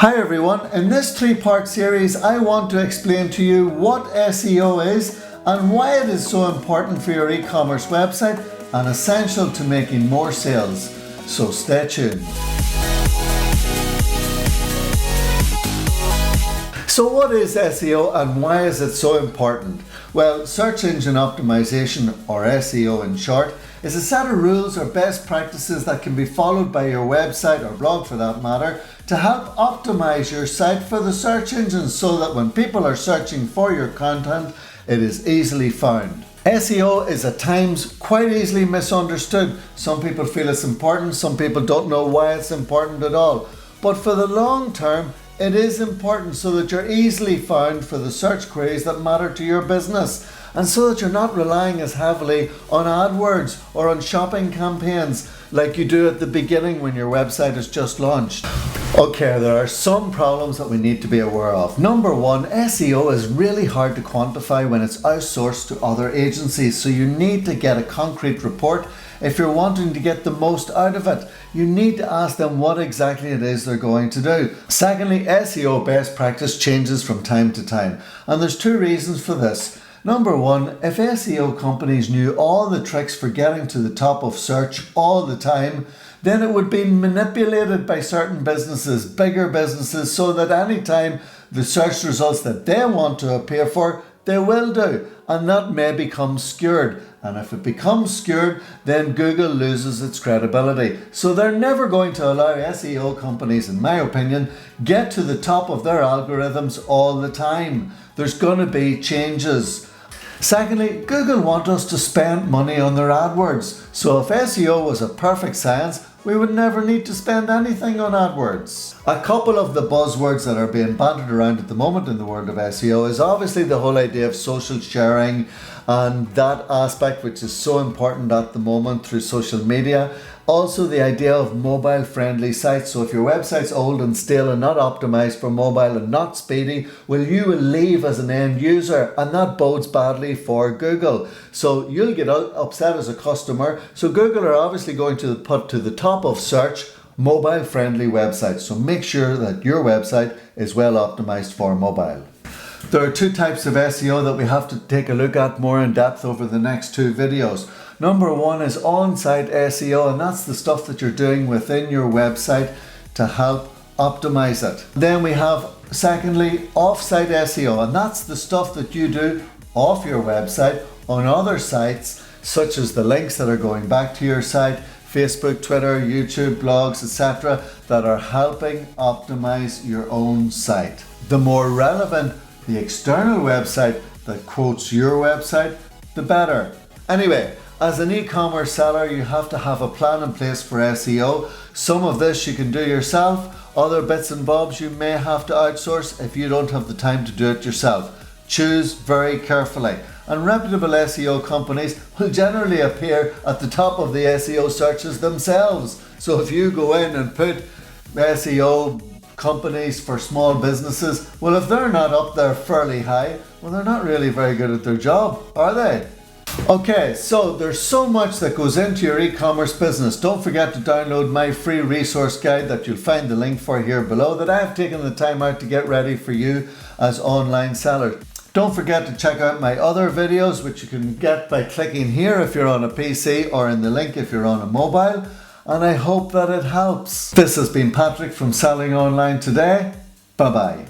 Hi everyone, in this three-part series I want to explain to you what SEO is and why it is so important for your e-commerce website and essential to making more sales. So stay tuned. So what is SEO and why is it so important? Well, search engine optimization, or SEO in short, is a set of rules or best practices that can be followed by your website or blog for that matter to help optimize your site for the search engines so that when people are searching for your content, it is easily found. SEO is at times quite easily misunderstood. Some people feel it's important, some people don't know why it's important at all. But for the long term, it is important so that you're easily found for the search queries that matter to your business, and so that you're not relying as heavily on AdWords or on shopping campaigns like you do at the beginning when your website is just launched. Okay, there are some problems that we need to be aware of. Number one, SEO is really hard to quantify when it's outsourced to other agencies, so you need to get a concrete report. If you're wanting to get the most out of it, you need to ask them what exactly it is they're going to do. Secondly, SEO best practice changes from time to time, and there's two reasons for this. Number one, if SEO companies knew all the tricks for getting to the top of search all the time, then it would be manipulated by certain businesses, bigger businesses, so that anytime the search results that they want to appear for, they will do, and that may become skewed. And if it becomes skewed, then Google loses its credibility. So they're never going to allow SEO companies, in my opinion, get to the top of their algorithms all the time. There's going to be changes. Secondly, Google want us to spend money on their AdWords. So if SEO was a perfect science, we would never need to spend anything on AdWords. A couple of the buzzwords that are being bandied around at the moment in the world of SEO is obviously the whole idea of social sharing and that aspect which is so important at the moment through social media. Also the idea of mobile friendly sites. So if your website's old and stale and not optimized for mobile and not speedy, well, you will leave as an end user, and that bodes badly for Google. So you'll get upset as a customer. So Google are obviously going to put to the top of search mobile friendly websites. So make sure that your website is well optimized for mobile. There are two types of SEO that we have to take a look at more in depth over the next two videos. Number one is on-site SEO, and that's the stuff that you're doing within your website to help optimize it. Then we have, secondly, off-site SEO, and that's the stuff that you do off your website on other sites, such as the links that are going back to your site, Facebook, Twitter, YouTube, blogs, etc., that are helping optimize your own site. The more relevant the external website that quotes your website, the better. Anyway, as an e-commerce seller, you have to have a plan in place for SEO. Some of this you can do yourself. Other bits and bobs you may have to outsource if you don't have the time to do it yourself. Choose very carefully. And reputable SEO companies will generally appear at the top of the SEO searches themselves. So if you go in and put SEO companies for small businesses, well, if they're not up there fairly high, well, they're not really very good at their job, are they? Okay, so there's so much that goes into your e-commerce business. Don't forget to download my free resource guide that you'll find the link for here below, that I have taken the time out to get ready for you as online sellers. Don't forget to check out my other videos, which you can get by clicking here if you're on a PC, or in the link if you're on a mobile. And I hope that it helps. This has been Patrick from Selling Online Today. Bye-bye.